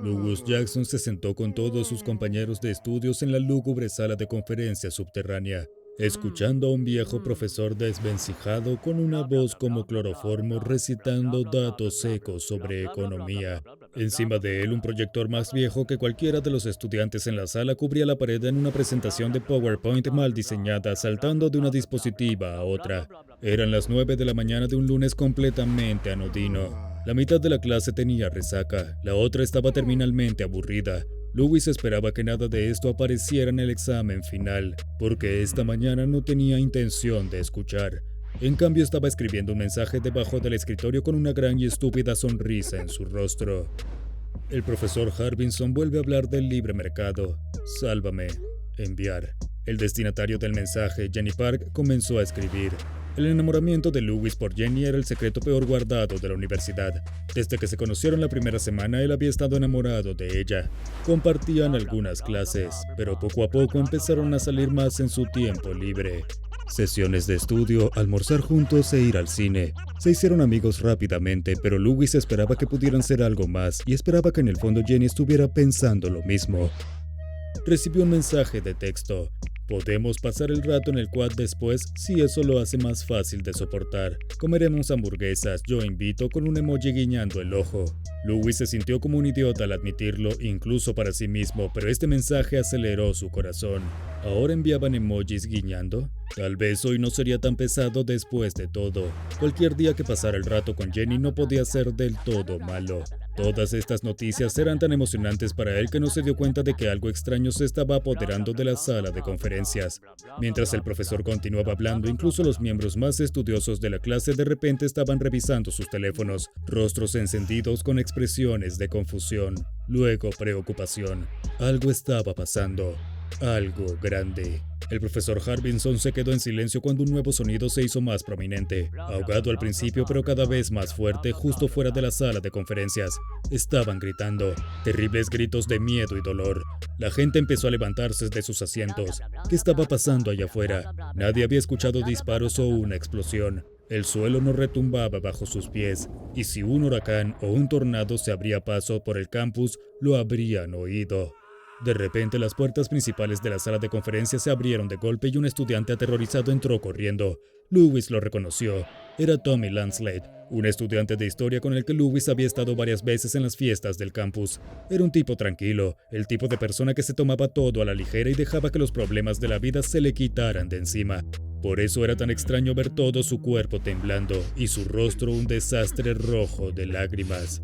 Louis Jackson se sentó con todos sus compañeros de estudios en la lúgubre sala de conferencias subterránea, escuchando a un viejo profesor desvencijado con una voz como cloroformo recitando datos secos sobre economía. Encima de él, un proyector más viejo que cualquiera de los estudiantes en la sala cubría la pared en una presentación de PowerPoint mal diseñada, saltando de una dispositiva a otra. Eran las 9 de la mañana de un lunes completamente anodino. La mitad de la clase tenía resaca, la otra estaba terminalmente aburrida. Louis esperaba que nada de esto apareciera en el examen final, porque esta mañana no tenía intención de escuchar. En cambio, estaba escribiendo un mensaje debajo del escritorio con una gran y estúpida sonrisa en su rostro. El profesor Harbinson vuelve a hablar del libre mercado. Sálvame. Enviar. El destinatario del mensaje, Jenny Park, comenzó a escribir. El enamoramiento de Louis por Jenny era el secreto peor guardado de la universidad. Desde que se conocieron la primera semana, él había estado enamorado de ella. Compartían algunas clases, pero poco a poco empezaron a salir más en su tiempo libre. Sesiones de estudio, almorzar juntos e ir al cine. Se hicieron amigos rápidamente, pero Louis esperaba que pudieran ser algo más y esperaba que en el fondo Jenny estuviera pensando lo mismo. Recibió un mensaje de texto. Podemos pasar el rato en el quad después si eso lo hace más fácil de soportar. Comeremos hamburguesas, yo invito, con un emoji guiñando el ojo. Louis se sintió como un idiota al admitirlo, incluso para sí mismo, pero este mensaje aceleró su corazón. ¿Ahora enviaban emojis guiñando? Tal vez hoy no sería tan pesado después de todo. Cualquier día que pasara el rato con Jenny no podía ser del todo malo. Todas estas noticias eran tan emocionantes para él que no se dio cuenta de que algo extraño se estaba apoderando de la sala de conferencias. Mientras el profesor continuaba hablando, incluso los miembros más estudiosos de la clase de repente estaban revisando sus teléfonos, rostros encendidos con expresiones de confusión, luego preocupación. Algo estaba pasando. Algo grande. El profesor Harbinson se quedó en silencio cuando un nuevo sonido se hizo más prominente, ahogado al principio pero cada vez más fuerte justo fuera de la sala de conferencias. Estaban gritando, terribles gritos de miedo y dolor. La gente empezó a levantarse de sus asientos. ¿Qué estaba pasando allá afuera? Nadie había escuchado disparos o una explosión. El suelo no retumbaba bajo sus pies, y si un huracán o un tornado se abría paso por el campus, lo habrían oído. De repente, las puertas principales de la sala de conferencias se abrieron de golpe y un estudiante aterrorizado entró corriendo. Louis lo reconoció. Era Tommy Lanslade, un estudiante de historia con el que Louis había estado varias veces en las fiestas del campus. Era un tipo tranquilo, el tipo de persona que se tomaba todo a la ligera y dejaba que los problemas de la vida se le quitaran de encima. Por eso era tan extraño ver todo su cuerpo temblando y su rostro un desastre rojo de lágrimas.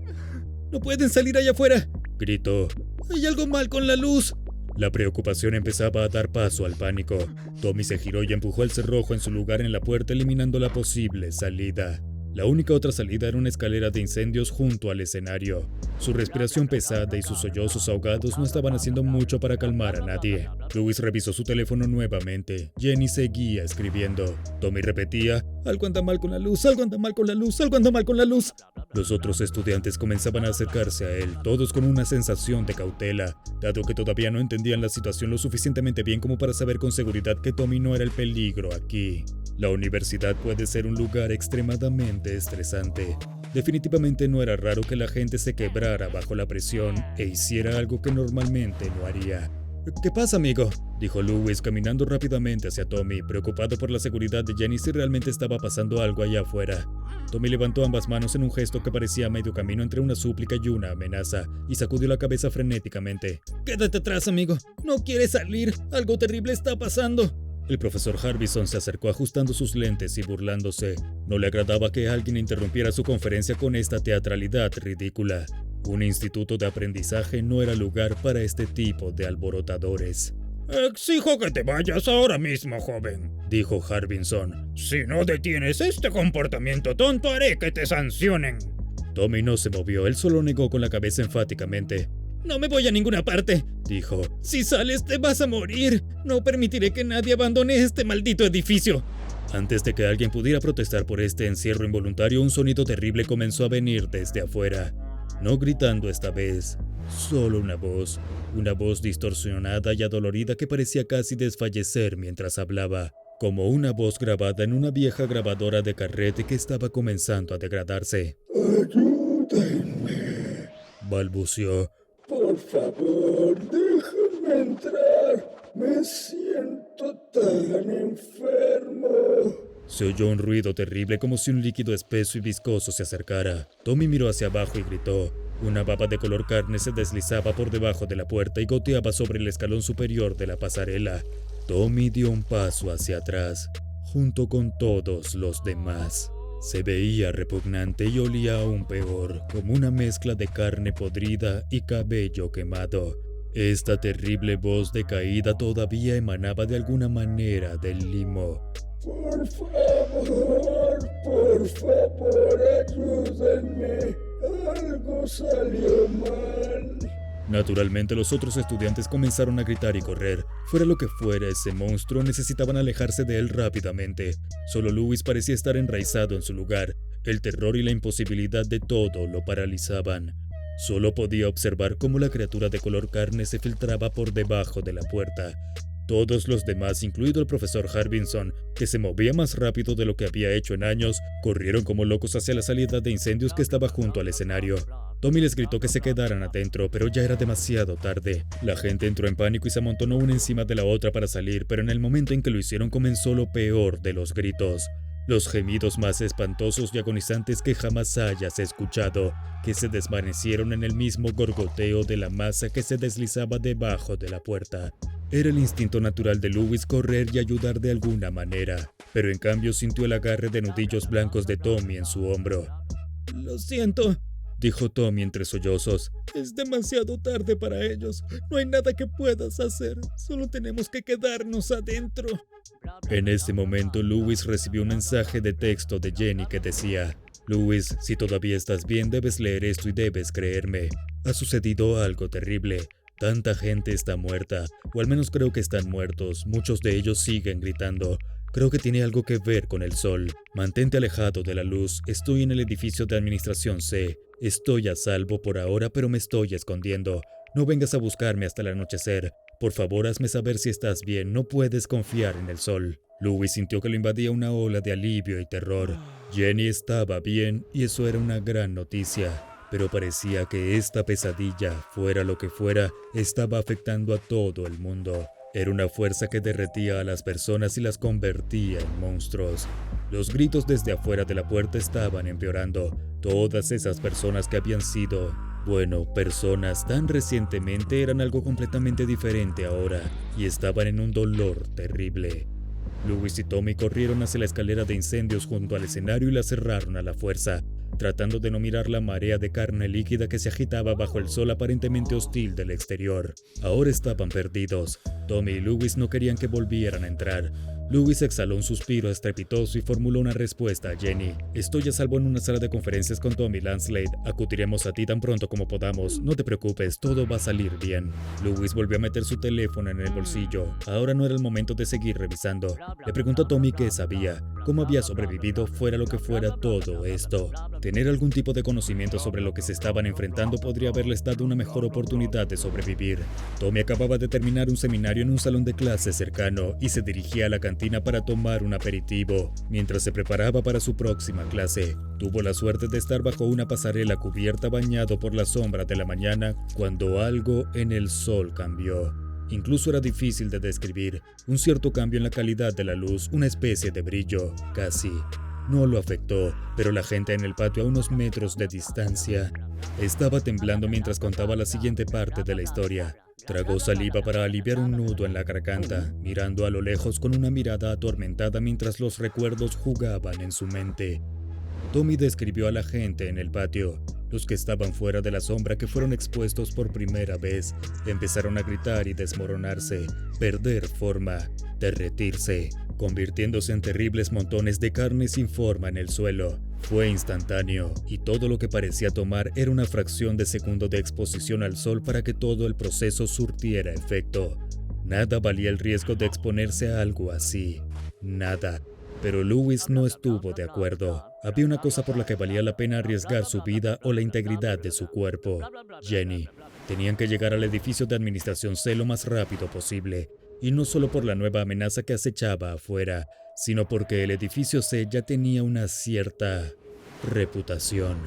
¡No pueden salir allá afuera!, gritó. ¡Hay algo mal con la luz! La preocupación empezaba a dar paso al pánico. Tommy se giró y empujó el cerrojo en su lugar en la puerta, eliminando la posible salida. La única otra salida era una escalera de incendios junto al escenario. Su respiración pesada y sus sollozos ahogados no estaban haciendo mucho para calmar a nadie. Louis revisó su teléfono nuevamente. Jenny seguía escribiendo. Tommy repetía, algo anda mal con la luz, algo anda mal con la luz, algo anda mal con la luz. Los otros estudiantes comenzaban a acercarse a él, todos con una sensación de cautela, dado que todavía no entendían la situación lo suficientemente bien como para saber con seguridad que Tommy no era el peligro aquí. La universidad puede ser un lugar extremadamente estresante. Definitivamente no era raro que la gente se quebrara bajo la presión e hiciera algo que normalmente no haría. ¿Qué pasa, amigo?, dijo Louis caminando rápidamente hacia Tommy, preocupado por la seguridad de Jenny si realmente estaba pasando algo allá afuera. Tommy levantó ambas manos en un gesto que parecía medio camino entre una súplica y una amenaza, y sacudió la cabeza frenéticamente. «Quédate atrás, amigo. No quieres salir. Algo terrible está pasando». El profesor Harbinson se acercó ajustando sus lentes y burlándose. No le agradaba que alguien interrumpiera su conferencia con esta teatralidad ridícula. Un instituto de aprendizaje no era lugar para este tipo de alborotadores. «Exijo que te vayas ahora mismo, joven», dijo Harbinson. «Si no detienes este comportamiento tonto, haré que te sancionen». Tommy no se movió, él solo negó con la cabeza enfáticamente. «No me voy a ninguna parte», dijo. «Si sales te vas a morir. No permitiré que nadie abandone este maldito edificio». Antes de que alguien pudiera protestar por este encierro involuntario, un sonido terrible comenzó a venir desde afuera. No gritando esta vez, solo una voz distorsionada y adolorida que parecía casi desfallecer mientras hablaba, como una voz grabada en una vieja grabadora de carrete que estaba comenzando a degradarse. «Ayúdenme», balbuceó. Por favor, déjame entrar. Me siento tan enfermo. Se oyó un ruido terrible como si un líquido espeso y viscoso se acercara. Tommy miró hacia abajo y gritó. Una baba de color carne se deslizaba por debajo de la puerta y goteaba sobre el escalón superior de la pasarela. Tommy dio un paso hacia atrás, junto con todos los demás. Se veía repugnante y olía aún peor, como una mezcla de carne podrida y cabello quemado. Esta terrible voz decaída todavía emanaba de alguna manera del limo. Por favor, ayúdenme. Algo salió mal. Naturalmente, los otros estudiantes comenzaron a gritar y correr. Fuera lo que fuera ese monstruo, necesitaban alejarse de él rápidamente. Solo Lewis parecía estar enraizado en su lugar. El terror y la imposibilidad de todo lo paralizaban. Solo podía observar cómo la criatura de color carne se filtraba por debajo de la puerta. Todos los demás, incluido el profesor Harbinson, que se movía más rápido de lo que había hecho en años, corrieron como locos hacia la salida de incendios que estaba junto al escenario. Tommy les gritó que se quedaran adentro, pero ya era demasiado tarde. La gente entró en pánico y se amontonó una encima de la otra para salir, pero en el momento en que lo hicieron comenzó lo peor de los gritos. Los gemidos más espantosos y agonizantes que jamás hayas escuchado, que se desvanecieron en el mismo gorgoteo de la masa que se deslizaba debajo de la puerta. Era el instinto natural de Lewis correr y ayudar de alguna manera, pero en cambio sintió el agarre de nudillos blancos de Tommy en su hombro. «Lo siento», dijo Tommy entre sollozos. «Es demasiado tarde para ellos. No hay nada que puedas hacer. Solo tenemos que quedarnos adentro». En ese momento, Lewis recibió un mensaje de texto de Jenny que decía: «Lewis, si todavía estás bien, debes leer esto y debes creerme. Ha sucedido algo terrible. Tanta gente está muerta, o al menos creo que están muertos. Muchos de ellos siguen gritando. Creo que tiene algo que ver con el sol. Mantente alejado de la luz. Estoy en el edificio de administración C. Estoy a salvo por ahora, pero me estoy escondiendo. No vengas a buscarme hasta el anochecer. Por favor, hazme saber si estás bien. No puedes confiar en el sol». Lewis sintió que lo invadía una ola de alivio y terror. Jenny estaba bien y eso era una gran noticia. Pero parecía que esta pesadilla, fuera lo que fuera, estaba afectando a todo el mundo. Era una fuerza que derretía a las personas y las convertía en monstruos. Los gritos desde afuera de la puerta estaban empeorando. Todas esas personas que habían sido, personas tan recientemente eran algo completamente diferente ahora y estaban en un dolor terrible. Lewis y Tommy corrieron hacia la escalera de incendios junto al escenario y la cerraron a la fuerza, tratando de no mirar la marea de carne líquida que se agitaba bajo el sol aparentemente hostil del exterior. Ahora estaban perdidos. Tommy y Lewis no querían que volvieran a entrar. Lewis exhaló un suspiro estrepitoso y formuló una respuesta a Jenny. «Estoy a salvo en una sala de conferencias con Tommy Lanslade. Acudiremos a ti tan pronto como podamos. No te preocupes, todo va a salir bien». Lewis volvió a meter su teléfono en el bolsillo. Ahora no era el momento de seguir revisando. Le preguntó a Tommy qué sabía, cómo había sobrevivido fuera lo que fuera todo esto. Tener algún tipo de conocimiento sobre lo que se estaban enfrentando podría haberles dado una mejor oportunidad de sobrevivir. Tommy acababa de terminar un seminario en un salón de clases cercano y se dirigía a la cantina para tomar un aperitivo, mientras se preparaba para su próxima clase. Tuvo la suerte de estar bajo una pasarela cubierta bañado por la sombra de la mañana cuando algo en el sol cambió. Incluso era difícil de describir, un cierto cambio en la calidad de la luz, una especie de brillo, casi. No lo afectó, pero la gente en el patio a unos metros de distancia estaba temblando mientras contaba la siguiente parte de la historia. Tragó saliva para aliviar un nudo en la garganta, mirando a lo lejos con una mirada atormentada mientras los recuerdos jugaban en su mente. Tommy describió a la gente en el patio. Los que estaban fuera de la sombra, que fueron expuestos por primera vez, empezaron a gritar y desmoronarse, perder forma, derretirse, convirtiéndose en terribles montones de carne sin forma en el suelo. Fue instantáneo, y todo lo que parecía tomar era una fracción de segundo de exposición al sol para que todo el proceso surtiera efecto. Nada valía el riesgo de exponerse a algo así. Nada. Pero Lewis no estuvo de acuerdo. Había una cosa por la que valía la pena arriesgar su vida o la integridad de su cuerpo. Jenny. Tenían que llegar al edificio de administración C lo más rápido posible. Y no solo por la nueva amenaza que acechaba afuera, sino porque el edificio C ya tenía una cierta reputación.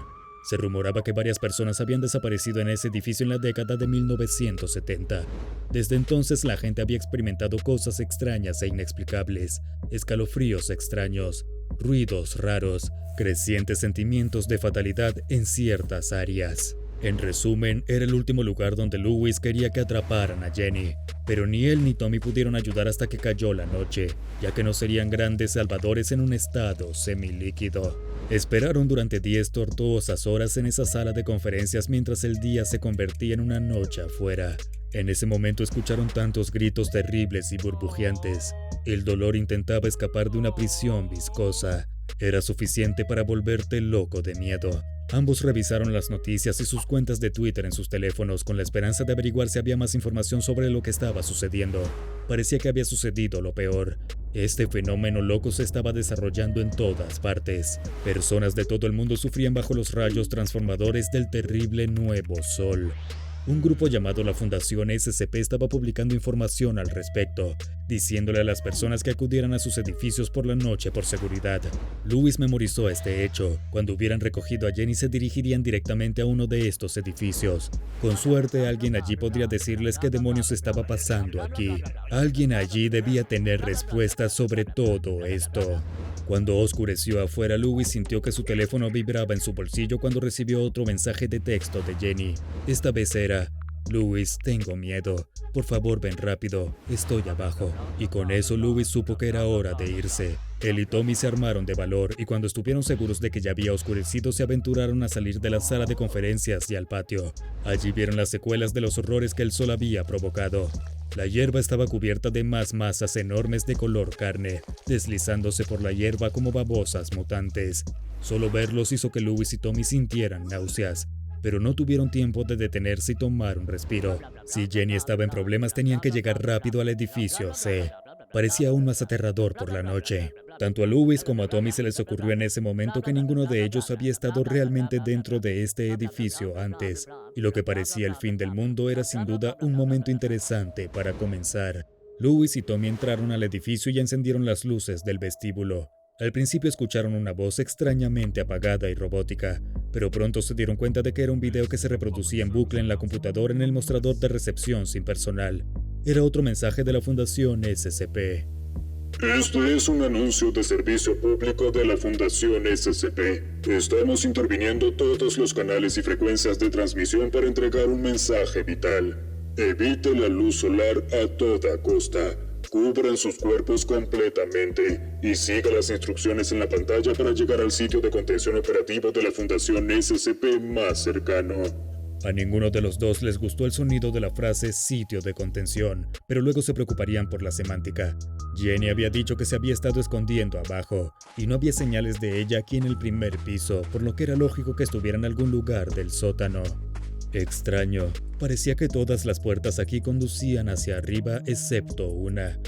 Se rumoraba que varias personas habían desaparecido en ese edificio en la década de 1970. Desde entonces la gente había experimentado cosas extrañas e inexplicables, escalofríos extraños, ruidos raros, crecientes sentimientos de fatalidad en ciertas áreas. En resumen, era el último lugar donde Lewis quería que atraparan a Jenny, pero ni él ni Tommy pudieron ayudar hasta que cayó la noche, ya que no serían grandes salvadores en un estado semilíquido. Esperaron durante 10 tortuosas horas en esa sala de conferencias mientras el día se convertía en una noche afuera. En ese momento escucharon tantos gritos terribles y burbujeantes. El dolor intentaba escapar de una prisión viscosa. Era suficiente para volverte loco de miedo. Ambos revisaron las noticias y sus cuentas de Twitter en sus teléfonos con la esperanza de averiguar si había más información sobre lo que estaba sucediendo. Parecía que había sucedido lo peor. Este fenómeno loco se estaba desarrollando en todas partes. Personas de todo el mundo sufrían bajo los rayos transformadores del terrible nuevo sol. Un grupo llamado la Fundación SCP estaba publicando información al respecto, diciéndole a las personas que acudieran a sus edificios por la noche por seguridad. Lewis memorizó este hecho. Cuando hubieran recogido a Jenny se dirigirían directamente a uno de estos edificios. Con suerte alguien allí podría decirles qué demonios estaba pasando aquí. Alguien allí debía tener respuestas sobre todo esto. Cuando oscureció afuera, Lewis sintió que su teléfono vibraba en su bolsillo cuando recibió otro mensaje de texto de Jenny. Esta vez era: Lewis, tengo miedo. Por favor, ven rápido. Estoy abajo. Y con eso Lewis supo que era hora de irse. Él y Tommy se armaron de valor y cuando estuvieron seguros de que ya había oscurecido se aventuraron a salir de la sala de conferencias y al patio. Allí vieron las secuelas de los horrores que el sol había provocado. La hierba estaba cubierta de masas enormes de color carne, deslizándose por la hierba como babosas mutantes. Solo verlos hizo que Lewis y Tommy sintieran náuseas, pero no tuvieron tiempo de detenerse y tomar un respiro. Si Jenny estaba en problemas, tenían que llegar rápido al edificio C. Parecía aún más aterrador por la noche. Tanto a Lewis como a Tommy se les ocurrió en ese momento que ninguno de ellos había estado realmente dentro de este edificio antes, y lo que parecía el fin del mundo era sin duda un momento interesante para comenzar. Lewis y Tommy entraron al edificio y encendieron las luces del vestíbulo. Al principio escucharon una voz extrañamente apagada y robótica, pero pronto se dieron cuenta de que era un video que se reproducía en bucle en la computadora en el mostrador de recepción sin personal. Era otro mensaje de la Fundación SCP. Este es un anuncio de servicio público de la Fundación SCP. Estamos interviniendo todos los canales y frecuencias de transmisión para entregar un mensaje vital. Evite la luz solar a toda costa. Cubran sus cuerpos completamente y siga las instrucciones en la pantalla para llegar al sitio de contención operativo de la Fundación SCP más cercano. A ninguno de los dos les gustó el sonido de la frase sitio de contención, pero luego se preocuparían por la semántica. Jenny había dicho que se había estado escondiendo abajo, y no había señales de ella aquí en el primer piso, por lo que era lógico que estuviera en algún lugar del sótano. Extraño, parecía que todas las puertas aquí conducían hacia arriba excepto una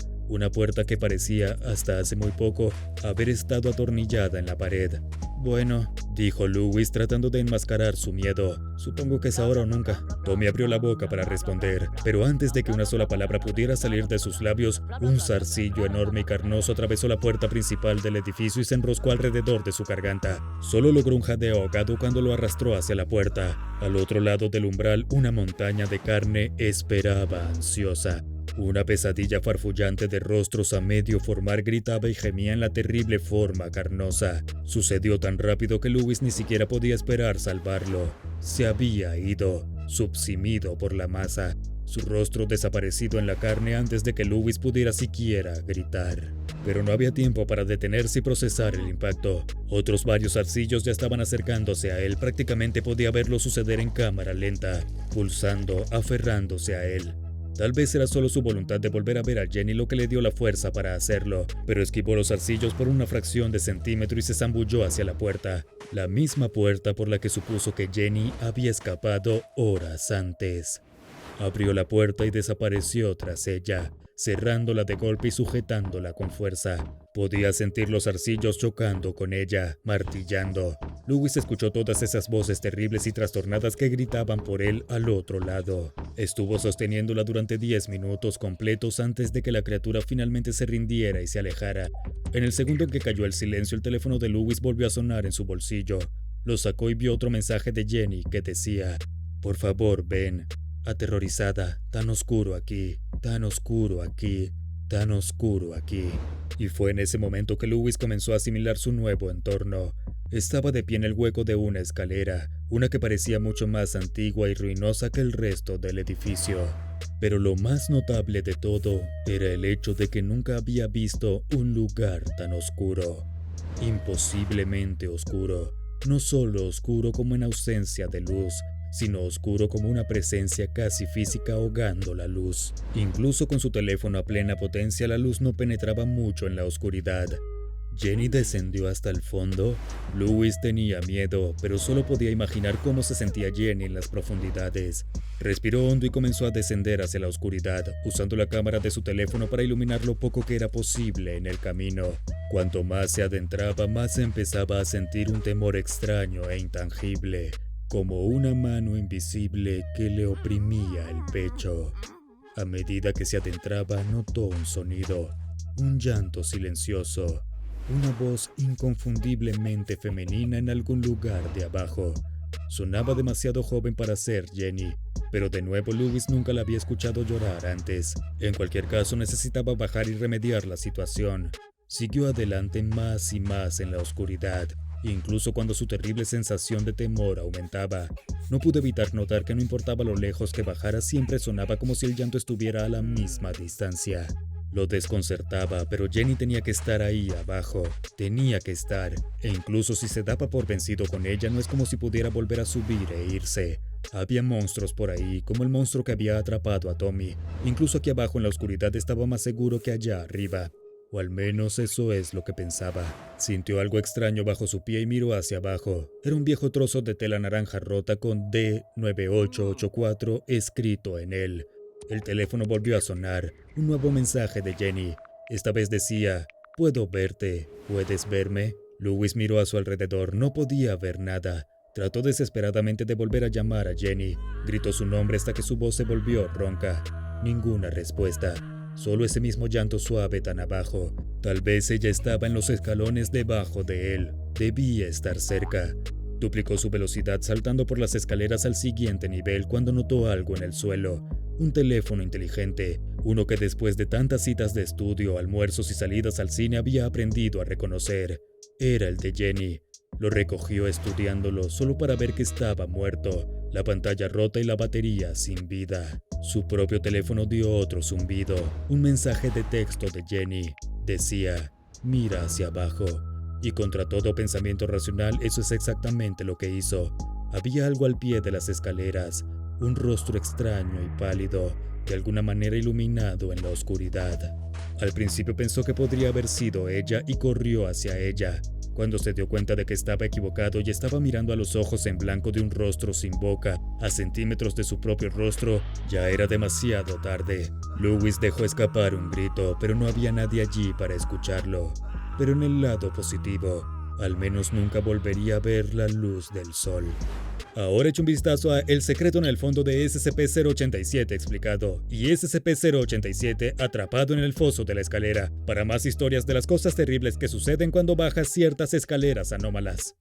puerta que parecía, hasta hace muy poco, haber estado atornillada en la pared. Bueno, dijo Lewis tratando de enmascarar su miedo. Supongo que es ahora o nunca. Tommy abrió la boca para responder, pero antes de que una sola palabra pudiera salir de sus labios, un zarcillo enorme y carnoso atravesó la puerta principal del edificio y se enroscó alrededor de su garganta. Solo logró un jadeo ahogado cuando lo arrastró hacia la puerta. Al otro lado del umbral, una montaña de carne esperaba ansiosa. Una pesadilla farfullante de rostros a medio formar gritaba y gemía en la terrible forma carnosa. Sucedió tan rápido que Lewis ni siquiera podía esperar salvarlo. Se había ido, subsumido por la masa, su rostro desaparecido en la carne antes de que Lewis pudiera siquiera gritar. Pero no había tiempo para detenerse y procesar el impacto. Otros varios arcillos ya estaban acercándose a él, prácticamente podía verlo suceder en cámara lenta, pulsando, aferrándose a él. Tal vez era solo su voluntad de volver a ver a Jenny lo que le dio la fuerza para hacerlo, pero esquivó los arcillos por una fracción de centímetro y se zambulló hacia la puerta, la misma puerta por la que supuso que Jenny había escapado horas antes. Abrió la puerta y desapareció tras ella, cerrándola de golpe y sujetándola con fuerza. Podía sentir los arcillos chocando con ella, martillando. Lewis escuchó todas esas voces terribles y trastornadas que gritaban por él al otro lado. Estuvo sosteniéndola durante 10 minutos completos antes de que la criatura finalmente se rindiera y se alejara. En el segundo en que cayó el silencio, el teléfono de Lewis volvió a sonar en su bolsillo. Lo sacó y vio otro mensaje de Jenny que decía: «Por favor, ven. Aterrorizada, tan oscuro aquí, tan oscuro aquí, tan oscuro aquí». Y fue en ese momento que Lewis comenzó a asimilar su nuevo entorno. Estaba de pie en el hueco de una escalera, una que parecía mucho más antigua y ruinosa que el resto del edificio. Pero lo más notable de todo era el hecho de que nunca había visto un lugar tan oscuro. Imposiblemente oscuro. No solo oscuro como en ausencia de luz, sino oscuro como una presencia casi física ahogando la luz. Incluso con su teléfono a plena potencia, la luz no penetraba mucho en la oscuridad. Jenny descendió hasta el fondo. Lewis tenía miedo, pero solo podía imaginar cómo se sentía Jenny en las profundidades. Respiró hondo y comenzó a descender hacia la oscuridad, usando la cámara de su teléfono para iluminar lo poco que era posible en el camino. Cuanto más se adentraba, más empezaba a sentir un temor extraño e intangible, como una mano invisible que le oprimía el pecho. A medida que se adentraba, notó un sonido, un llanto silencioso. Una voz inconfundiblemente femenina en algún lugar de abajo. Sonaba demasiado joven para ser Jenny, pero de nuevo Lewis nunca la había escuchado llorar antes. En cualquier caso, necesitaba bajar y remediar la situación. Siguió adelante más y más en la oscuridad, incluso cuando su terrible sensación de temor aumentaba. No pudo evitar notar que no importaba lo lejos que bajara, siempre sonaba como si el llanto estuviera a la misma distancia. Lo desconcertaba, pero Jenny tenía que estar ahí abajo. Tenía que estar. E incluso si se daba por vencido con ella, no es como si pudiera volver a subir e irse. Había monstruos por ahí, como el monstruo que había atrapado a Tommy. Incluso aquí abajo en la oscuridad estaba más seguro que allá arriba. O al menos eso es lo que pensaba. Sintió algo extraño bajo su pie y miró hacia abajo. Era un viejo trozo de tela naranja rota con D9884 escrito en él. El teléfono volvió a sonar. Un nuevo mensaje de Jenny. Esta vez decía: «Puedo verte. ¿Puedes verme?». Lewis miró a su alrededor. No podía ver nada. Trató desesperadamente de volver a llamar a Jenny. Gritó su nombre hasta que su voz se volvió ronca. Ninguna respuesta. Solo ese mismo llanto suave tan abajo. Tal vez ella estaba en los escalones debajo de él. Debía estar cerca. Duplicó su velocidad saltando por las escaleras al siguiente nivel cuando notó algo en el suelo. Un teléfono inteligente, uno que después de tantas citas de estudio, almuerzos y salidas al cine había aprendido a reconocer. Era el de Jenny. Lo recogió estudiándolo solo para ver que estaba muerto, la pantalla rota y la batería sin vida. Su propio teléfono dio otro zumbido, un mensaje de texto de Jenny. Decía: «Mira hacia abajo». Y contra todo pensamiento racional, eso es exactamente lo que hizo. Había algo al pie de las escaleras, un rostro extraño y pálido, de alguna manera iluminado en la oscuridad. Al principio pensó que podría haber sido ella y corrió hacia ella. Cuando se dio cuenta de que estaba equivocado y estaba mirando a los ojos en blanco de un rostro sin boca, a centímetros de su propio rostro, ya era demasiado tarde. Lewis dejó escapar un grito, pero no había nadie allí para escucharlo. Pero en el lado positivo, al menos nunca volvería a ver la luz del sol. Ahora echa un vistazo a El secreto en el fondo de SCP-087 explicado y SCP-087 atrapado en el foso de la escalera, para más historias de las cosas terribles que suceden cuando bajas ciertas escaleras anómalas.